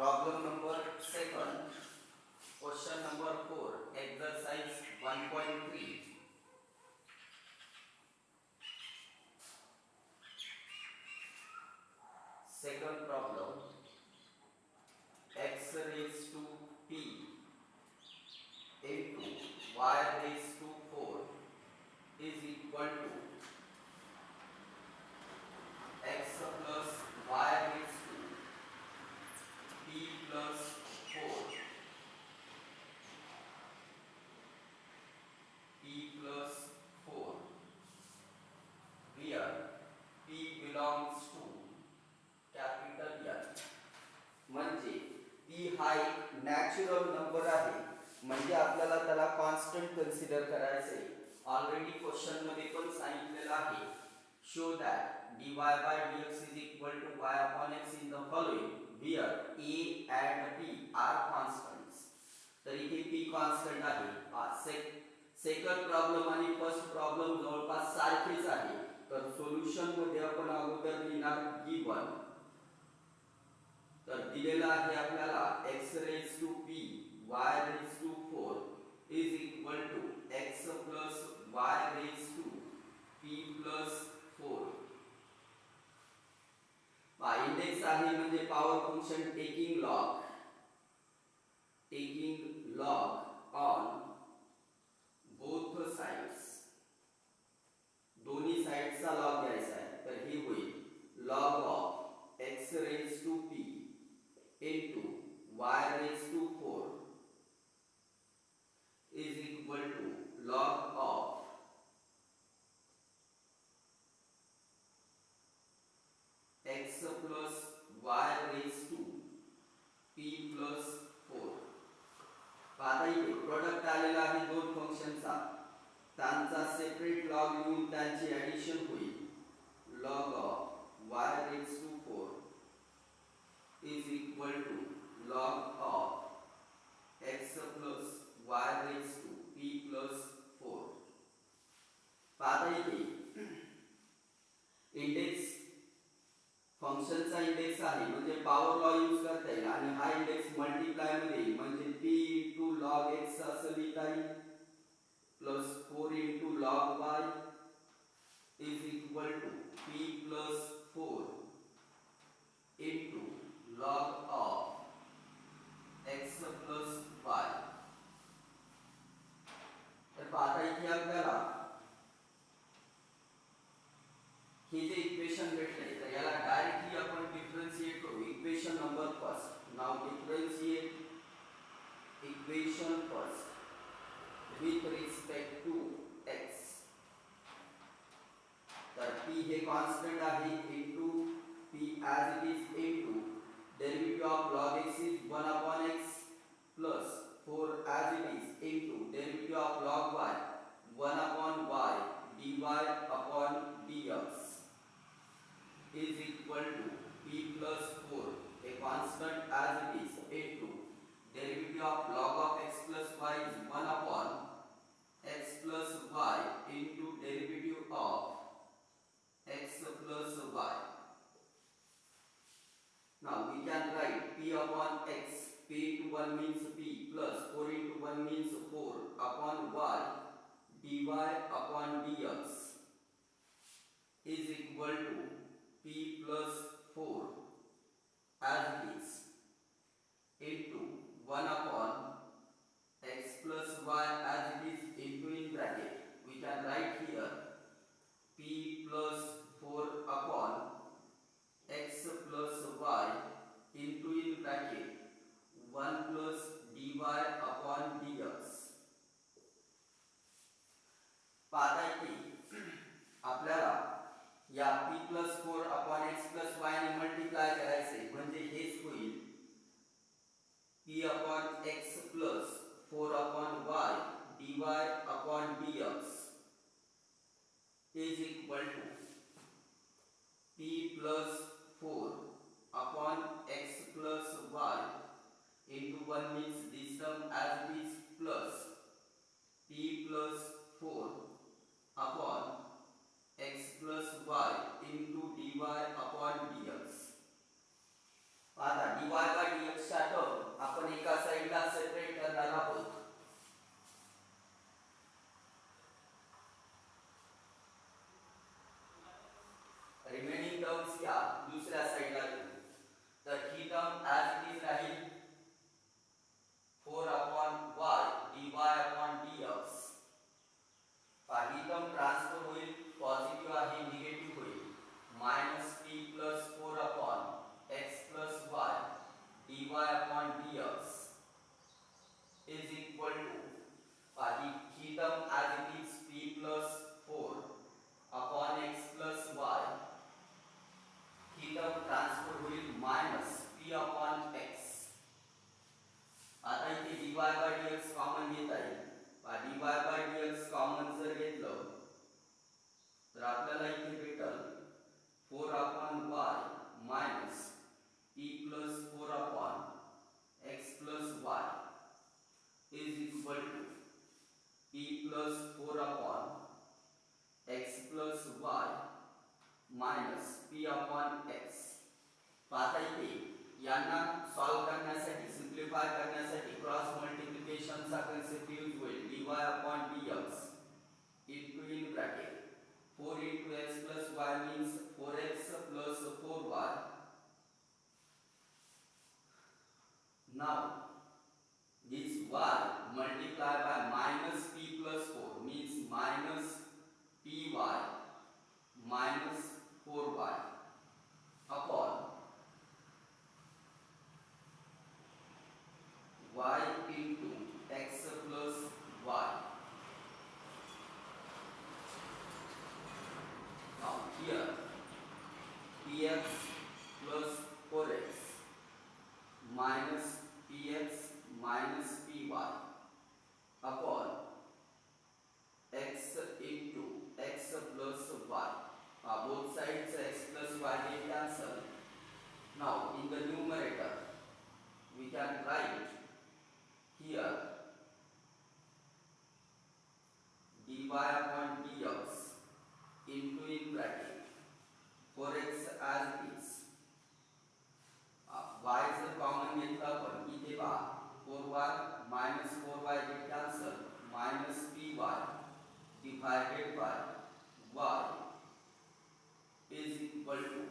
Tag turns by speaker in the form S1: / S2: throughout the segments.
S1: Problem number second, question number 4, exercise 1.3. Second problem, x raised to p into y raised to 4 is equal to x plus y raised to p plus 4 p plus 4 where p belongs to capital N. म्हणजे p हा एक natural number आहे, म्हणजे आपल्याला त्याला constant consider करायचे. Already question मध्ये पण सांगितलेलं आहे, show that dy by dx is equal to y upon x in the following where a and p are constants. तर इथे p कॉन्स्टंट आहे. सेकंड प्रॉब्लेम आणि फर्स्ट प्रॉब्लेम जवळपास सारखेच आहे. तर सोल्युशन मध्ये आपण अगोदर लिहिणार गिवन. तर दिलेला आहे आपल्याला x raised to p y raised to 4 is equal to x plus y raised to p plus 4. Index आहे म्हणजे power function taking log on both sides. दोन्ही साइड्सचा लॉग घ्यायचा आहे. तर हे होईल log of x raised to p into y raised to 4 is equal to log of x plus y raised to p plus 4. आता इथे product आलेला आहे दोन फंक्शनचा, त्यांचा सेपरेट लॉग लिहून त्यांची ॲडिशन होईल. log of y raised to 4 is equal to log of x plus y raised to p plus 4. आता इथे इंडेक्स फंक्शनचा इंडेक्स आहे म्हणजे पॉवर लॉ यूज करता येईल आणि हा इंडेक्स मल्टिप्लाय मध्ये म्हणजे p into log x असं लिहिता येईल plus 4 into log y is equal to p plus 4 into log of x plus y. तर पाहता इथे आपल्याला हे जे इक्वेशन भेटले तर याला डायरेक्टली आपण डिफरन्शिएट करू. Equation number first. Now differentiate equation first with respect to x. तर p हे कॉन्स्टंट आहे into p as it is into derivative of log x is 1 upon x plus 4 as it is into derivative of log y 1 upon y dy upon dx is equal to p plus 4 a constant as it is into derivative of log of x plus y is 1 upon x plus y into derivative of x plus y. Now we can write p upon x, p into 1 means p plus 4 into 1 means 4 upon y dy upon dx is equal to p plus 4 as it is into 1 upon x plus y as it is into in bracket. We can write here p plus 4 upon x plus y into in bracket 1 plus dy upon dx. पाहता की आपल्याला या p plus 4 upon x plus y ने multiply करायचे म्हणजे हेच minus P upon x. आता इथे यांना सॉल्व करण्यासाठी सिम्प्लिफाय करण्यासाठी क्रॉस मल्टिप्लिकेशनचा कन्सेप्ट यूज होईल. dy upon dx into in bracket 4 into x plus y means 4x plus 4y. Now this y multiply by minus p plus 4 means minus py minus 4y upon y into x plus y. Now here px plus 4x minus px minus py upon x into x plus y. Both sides x plus y get cancelled. Now in the numerator we can write here dy upon dx into in bracket 4x as it is. Y जर common घेतला आपण इथे पहा 4y minus 4y get cancelled minus py divided by y is equal to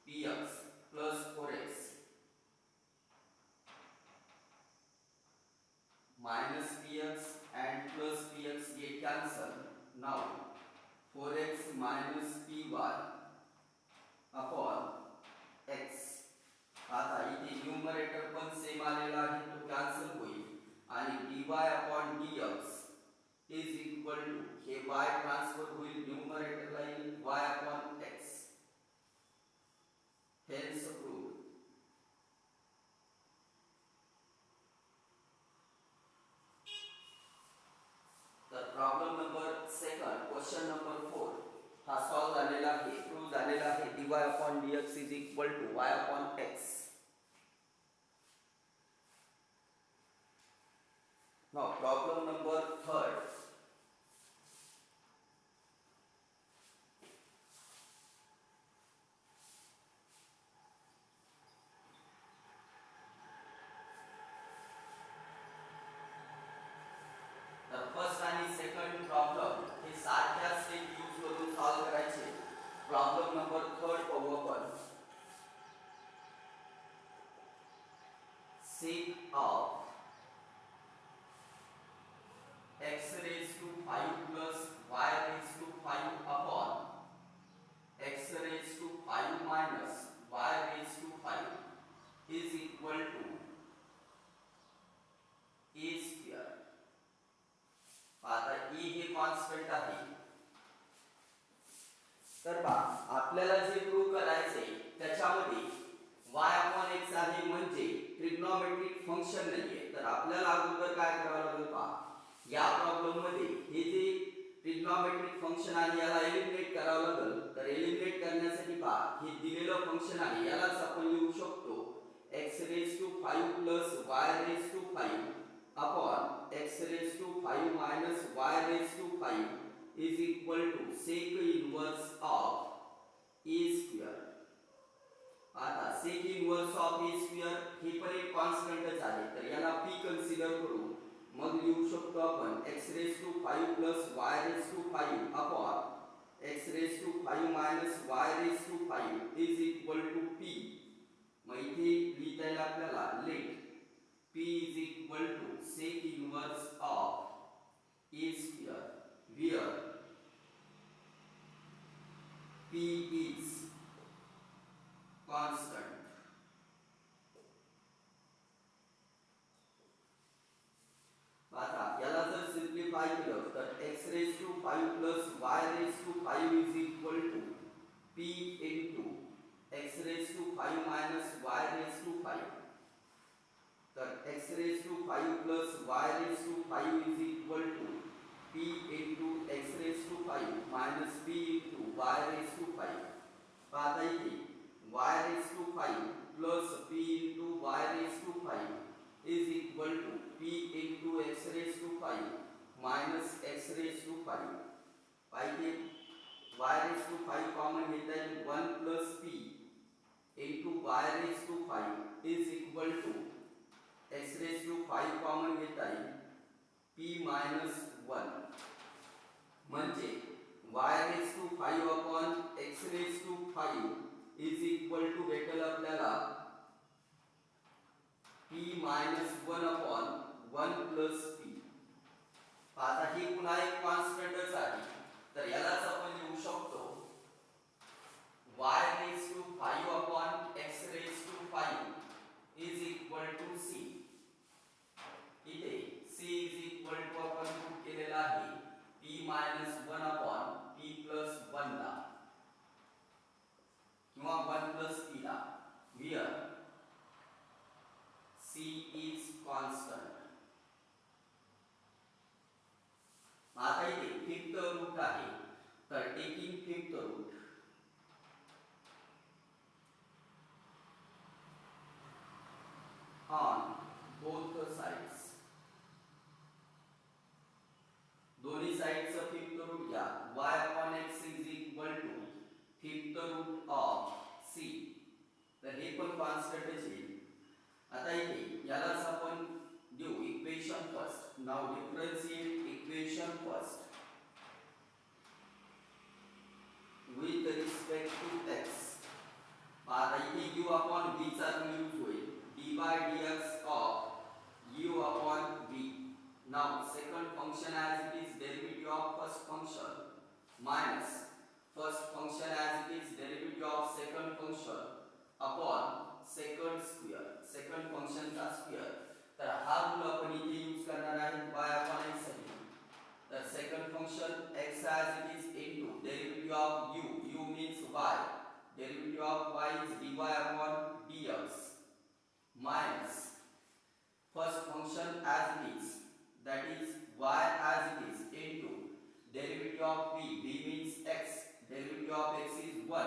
S1: px plus 4x minus px and plus px get cancelled. Now 4x minus py upon x. आता इथे numerator पण same आलेला आहे तो cancel होईल आणि dy upon dx is equal to हे y transfer होईल न्यूमरेटरला येईल y upon x. Hence proved. तर problem number second question number 4 हा सॉल्व झालेला आहे प्रूव्ह झालेला आहे dy upon dx is equal to y upon x. Now problem number 3rd. The first and second problem हे सारख्या स्टेप यूज करून solve करायचे. Problem number 3rd पाहू आपण. sec of x raised to 5 plus y raised to 5 upon x raised to 5 minus y raised to 5 is equal to a square. आता e हे constant आहे. तर पहा आपल्याला जे प्रूव्ह करायचे त्याच्यामध्ये y upon x आहे म्हणजे ट्रिग्नोमेट्रिक फंक्शन नाहीये. तर आपल्याला अगोदर काय करावं लागेल पहा या प्रॉब्लेम मध्ये हे जे ट्रिग्नोमेट्रिक फंक्शन आहे याला एलिमिनेट करावं लागेल. तर एलिमिनेट करण्यासाठी पहा हे दिलेलं फंक्शन आहे यालाच आपण लिहू शकतो x raised to 5 plus y raised to 5 upon x raised to 5 minus y raised to 5 is equal to sec inverse of a square. आता sec inverse of a square हे पण एक कॉन्स्टंटच आहे तर याला p कन्सिडर करू. मग लिहू शकतो आपण x raised to 5 plus y raised to 5 upon x raised to 5 minus y raised to 5 is equal to p. मग इथे लिहिता येईल आपल्याला late p is equal to sec inverse of a square where p is constant. आता याला जर simplify केलं तर x raised to 5 plus y raised to 5 is equal to p into x raised to 5 minus y raised to 5. तर x raised to 5 plus y raised to 5 is equal to p into x raised to 5 minus p into y raised to 5. Common घेता येईल 1 plus p into y raise to 5 is equal to x raise to 5 common घेता येईल p minus 1 म्हणजे y raise to 5 upon x raise to 5 is equal to भेटेल आपल्याला p minus 1 upon 1 plus p. आता ही पुन्हा एक कॉन्स्टंटच आहे तर यालाच आपण लिहू शकतो y raise to 5 upon x raise to 5 is equal to c. इथे c इज इक्वल टू आपण प्रूव्ह केलेला आहे p minus 1 upon p plus 1 ला किंवा 1 प्लस p ला where c is constant. आता इथे फिफ्थ रूट आहे तर taking fifth root on both sides दोन्ही साइडचं फिफ्थ रूट घ्या y upon x is equal to fifth root of c. तर हे पण कॉन्स्टंटच येईल. आता इथे यालाच आपण देऊ equation first. Now differentiate equation first with respect to x. आता इथे u upon v चा यूज होईल dy dx of u upon v. Now second function as it is derivative of first function minus first function as it is derivative of second function upon second square. second function चा square. तर हा rule आपण इथे use करणार आहे y upon x साठी. तर second function x as it is into derivative of u means y. derivative of y is dy upon dx minus first function as it is that is y as it is into derivative of v means x. derivative of x is 1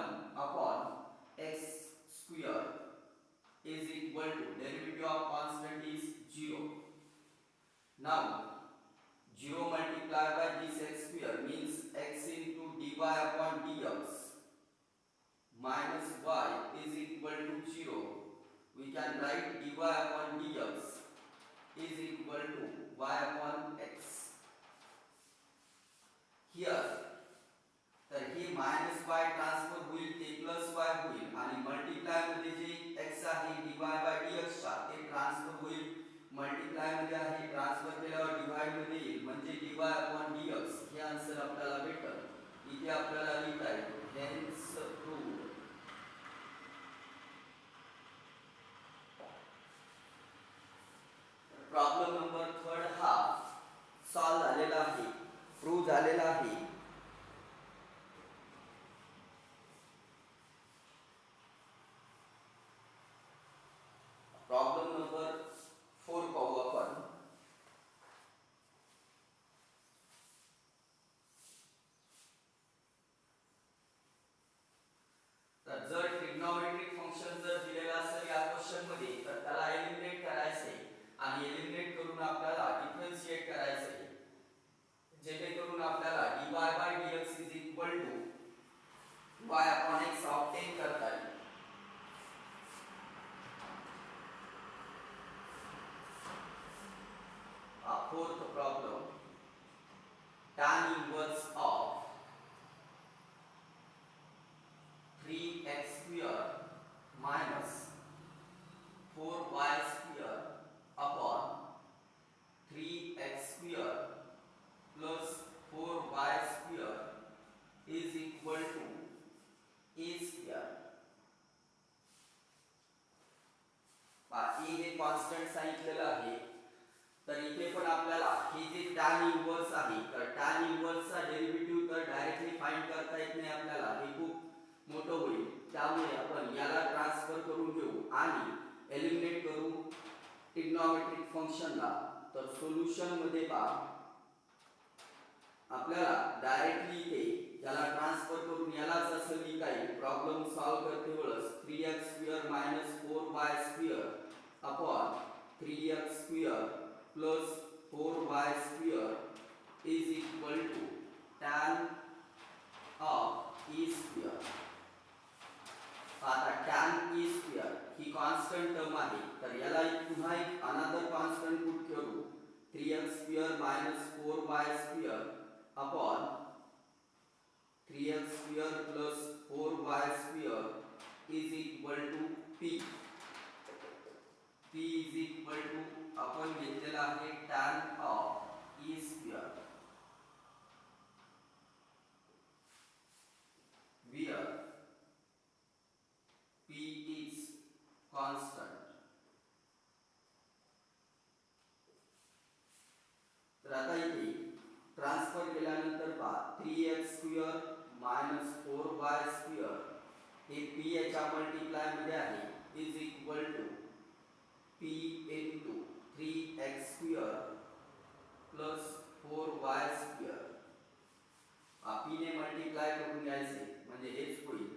S1: upon x square is equal to derivative of constant is 0. Now 0 multiplied by this x square means x into dy upon dx minus y is equal to 0. We can write dy upon dx is equal to y upon x. Here तर हे minus y transfer होईल ते plus y होईल आणि multiply मध्ये जे x आहे dy by dx चा ते transfer होईल मल्टिप्लाय मध्ये आहे ट्रान्सफर केल्यावर डिवाइड मध्ये येईल म्हणजे dy upon dx हे आन्सर आपल्याला भेटेल. इथे आपल्याला लिहिता येईल हेन्स प्रूव्ड. प्रॉब्लेम नंबर 3 हा सॉल्व झालेला आहे प्रूव्ह झालेला आहे. प्रॉब्लेम नंबर 4 पाहू आपण. तर जर ट्रिग्नोमेट्रिक फंक्शन जर दिलेला असेल या क्वेश्चन मध्ये तर त्याला एलिमिनेट करायचे आणि एलिमिनेट करून आपल्याला डिफरन्शिएट करायचे जेणेकरून आपल्याला dy by dx is equal to y upon x obtain करता येईल. Fourth problem, tan inverse of 3x square minus 4y square upon 3x square plus 4y square is equal to a square. बाकी हे constant सांगितलेलं आहे तर इथे पण आपल्याला हे जे tan inverse आहे तर tan इन्व्हर्सचा डेरिव्हेटिव्ह तर डायरेक्टली फाइंड करता येत नाही आपल्याला हे खूप मोठं होईल त्यामुळे आपण याला ट्रान्सफर करून घेऊ आणि एलिमिनेट करू ट्रिग्नोमेट्रिक फंक्शनला. तर सोल्युशन मध्ये पहा आपल्याला डायरेक्टली इथे याला ट्रान्सफर करून यालाच असं लिहिता येईल. प्रॉब्लेम सॉल्व करते वेळेस 3x square minus 4y square upon 3x square plus 4y square is equal to tan of E square. आता tan ई स्क्वेअर ही कॉन्स्टंट टर्म आहे, तर याला पुन्हा एक अनदर कॉन्स्टंट पुट करू. 3x square minus 4y square upon 3x square plus 4y square is equal to p. p is equal to आपण घेतलेला आहे tan of e square where p is constant. तर आता इथे ट्रान्सफर केल्यानंतर पहा 3x square minus 4y square हे p याच्या मल्टिप्लाय मध्ये आहे is equal to p into 3x square plus 4y square. p ने मल्टिप्लाय करून घ्यायचे म्हणजे हेच होईल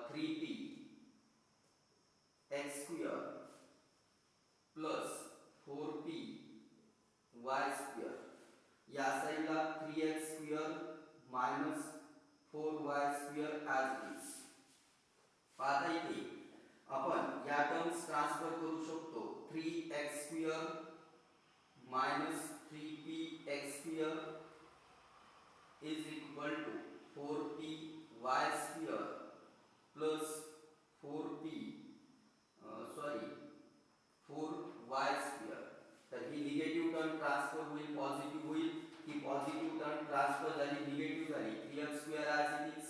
S1: 3p x square plus 4p y square. या साईडला 3x square minus 4y square as it is. आता इथे आपण या टर्म्स ट्रान्सफर करू शकतो. 3x square minus 3p x square is equal to 4p y square plus 4y square. तर ही negative term transfer होईल, पॉझिटिव्ह होईल. ही पॉझिटिव्ह टर्म ट्रान्सफर झाली, निगेटिव्ह झाली, 3x square as it is.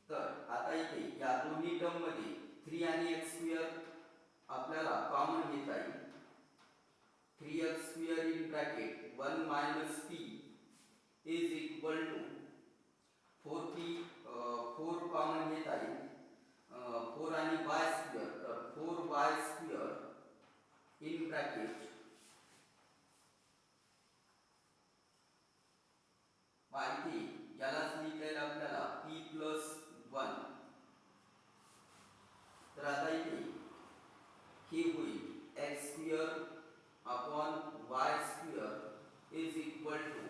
S1: तर आता इथे या दोन्ही टर्म मध्ये 3 आणि x स्क्वेअर आपल्याला कॉमन घेता येईल. 3x square in bracket 1 minus p is equal to 4p 4 common घेता येईल 4 आणि y स्क्वेअर, तर 4y स्क्वेअर इन ब्रॅकेट माहिती यालाच लिहिता येईल आपल्याला p प्लस 1. तर आता इथे ही होईल x square upon y square is equal to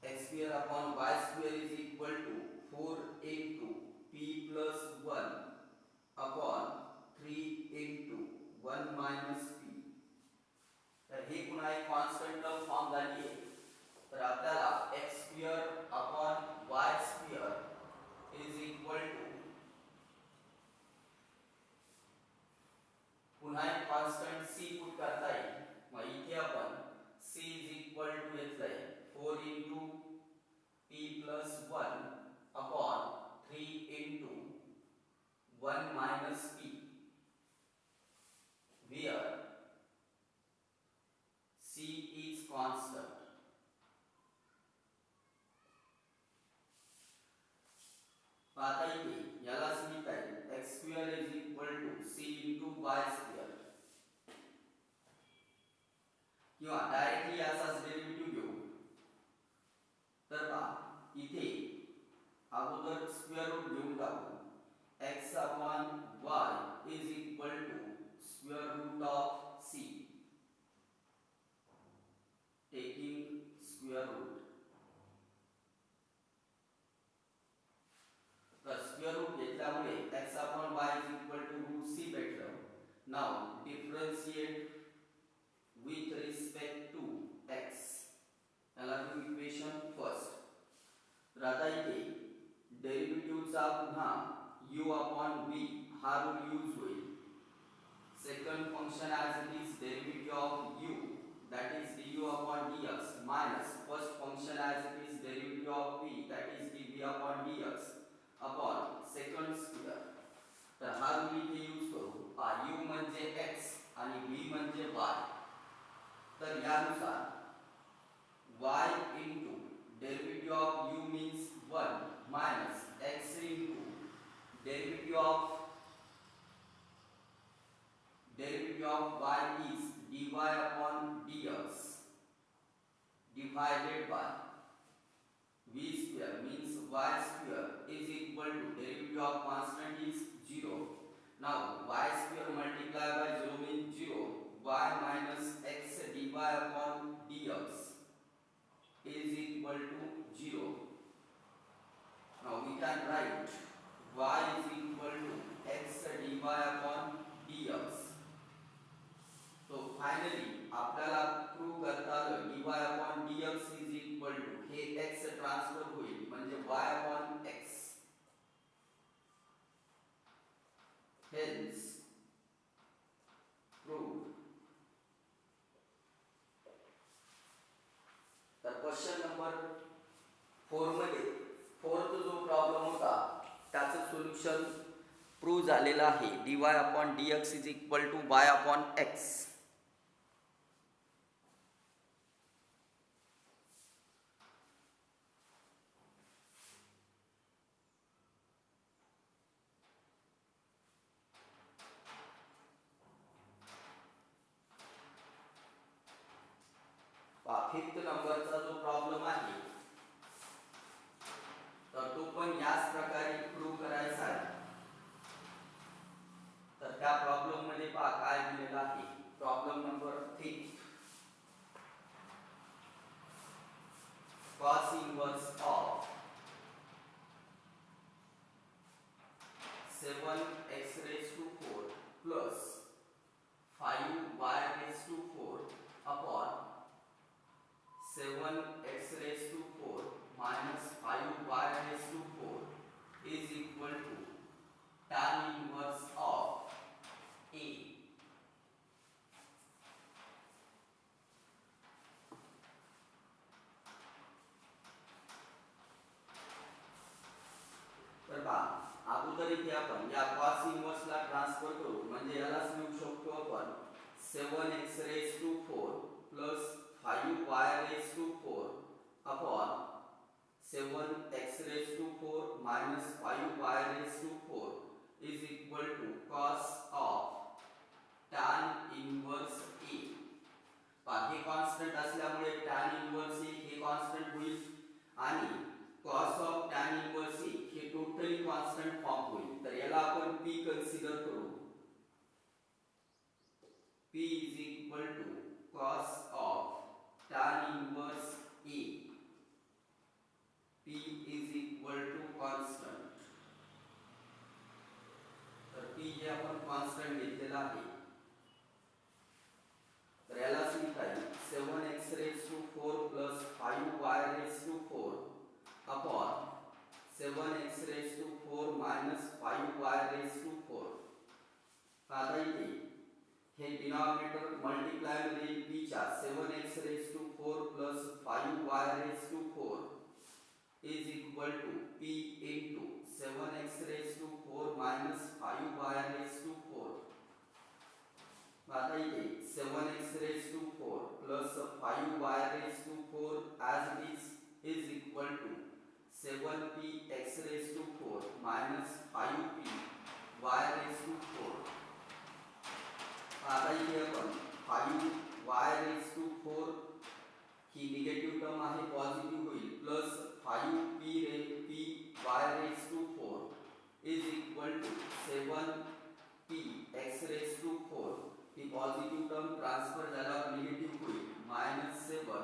S1: x square upon y square is equal to 4 into p plus 1 upon 3 into 1 minus p. तर हे पुन्हा एक कॉन्स्टंट टर्म फॉर्म झाली आहे. तर आपल्याला x square upon y square is equal to पुन्हा एक constant c put करता येईल. मग इथे आपण c इज इक्वल टू घेतला आहे 4 into p plus 1 upon 3 into 1 minus p where c is constant. आता इथे यालाच लिहिता येईल x square is equal to c into y square किंवा डायरेक्टली याचाच डेरिव्हेटिव्ह घेऊ. तर पहा इथे अगोदर स्क्वेअर रूट घेऊन टाकू. x upon y is equal to square root of c taking square root. तर स्क्वेअर रूट घेतल्यामुळे x upon y is equal to root c भेटलं. Now differentiate with respect to x. याला घेऊ equation first. तर आता इथे डेरिव्हेटिव्हचा पुन्हा u upon v हा रूल यूज होईल. Second function as it is derivative of u that is du upon dx minus first function as it is derivative of v that is dv upon dx upon second square. तर हा rule इथे use करू. u म्हणजे x आणि v म्हणजे y. तर यानुसार y into derivative of u means 1 minus x into derivative of y is dy upon dx divided by v square means y square is equal to derivative of constant is 0. Now y square multiplied by 0 means 0. Y minus x dy upon dx is equal equal to 0. Now we can write y is equal to x dy upon dx. So finally आपल्याला prove करता आलं dy upon dx is equal to हे x transfer होईल म्हणजे y upon x. Hence proved. तर question number 4 मध्ये fourth जो problem होता त्याचं सोल्युशन प्रूव्ह झालेलं आहे dy upon dx is equal to y upon x. Fifth नंबरचा जो प्रॉब्लेम आहे तर तो पण याच प्रकारे प्रूव्ह करायचा आहे. तर त्या प्रॉब्लेम मध्ये पहा काय दिलेलं आहे. Problem number 3 cos inverse of 7x raised to 4 plus 5y raised to 4 upon 7x raised to 4 minus 5y raised to 4 is equal to tan inverse of a. तर पहा अगोदर इथे आपण या cos इन्व्हर्स ला ट्रान्सफर करू म्हणजे यालाच लिहू शकतो आपण 7x raised to 4 plus 5y raised to 4 upon 7x raised to 4 minus 5y raised to 4 is equal to cos of tan inverse a. हे कॉन्स्टंट असल्यामुळे tan inverse a हे कॉन्स्टंट होईल आणि cos of tan inverse a हे totally constant form होईल. तर याला आपण p कन्सिडर करू. p is equal to cos of tan inverse a. p is equal to constant. तर p हे आपण कॉन्स्टंट घेतलेला आहे. तर यालाच लिहिता येईल 7x raised to 4 plus 5y raised to 4 upon 7x raised to 4 minus 5y raised to 4. आता इथे हे डिनॉमिनेटर मल्टिप्लाय मध्ये p च्या 7x raised to 4 plus 5y raised to 4 is equal to p into 7x raised to 4 minus 5y raised to 4. आता इथे 7x raised to 4 plus 5y raised to 4 as it is equal to 7p x raised to 4 minus 5p y raised to 4. आता इथे आपण 5y raised to 4 he negative term आहे positive होईल plus 5p y raised to 4 is equal to 7p x raised to 4 he positive term transfer झाल्यावर negative होईल minus 7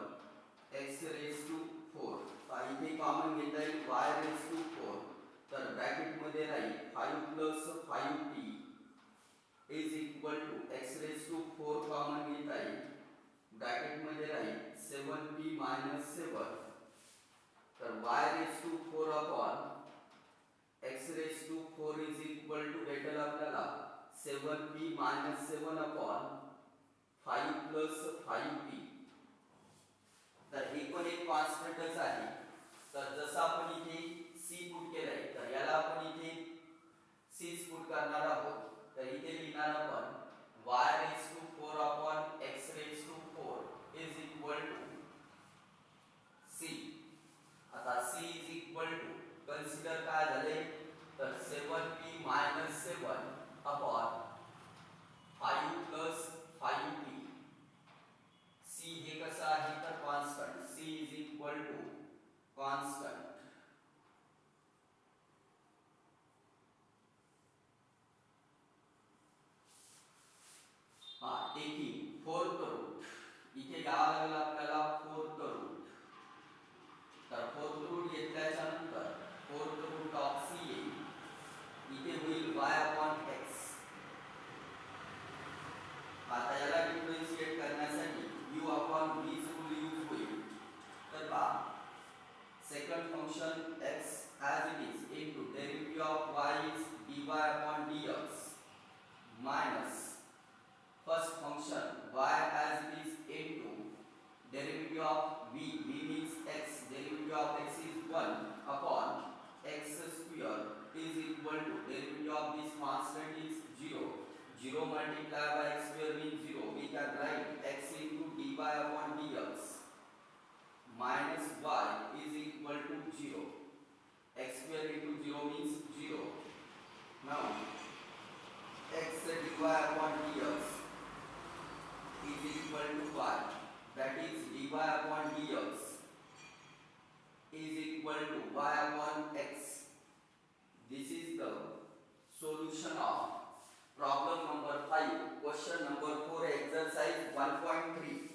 S1: x raised to 4. इथे common घेता येईल y raised to 4. तर bracket मध्ये राहील 5 plus 5p is equal to x raised to 4 common घेता येईल bracket मध्ये राहील 7p minus 7. तर y raised to 4 upon x raised to 4 is equal to भेटेल आपल्याला 7p minus 7 upon 5 plus 5p. तर हे पण एक कॉन्स्टंटच आहे. तर जसं आपण इथे c पुट केलंय तर याला आपण इथे c पुट करणार आहोत. तर इथे लिहिणार आपण y raised to 4 upon x raised to 4 is equal to c. आता c is equal to consider काय झाले तर 7p minus 7 upon 5 plus 5p. c हे कसं आहे तर constant c is equal to घेतल्याच्या नंतर फोर्थ रूट ऑफ सी येईल. इथे होईल y अपॉन x. आता याला डिफरन्शिएट करण्यासाठी u upon v rule use होईल. तर पहा second function x as it is into derivative of y is dy upon dx minus first function y as it is into derivative of v means x, derivative of x is 1 upon x square is equal to derivative of this constant is 0. 0 multiplied by x square means 0. We can write x into dy upon dx minus y is equal to 0. X square into 0 means 0. Now x dy upon dx is equal to y. That is dy upon dx is equal to y upon x. This is the solution of problem number 5, question number 4, exercise 1.3.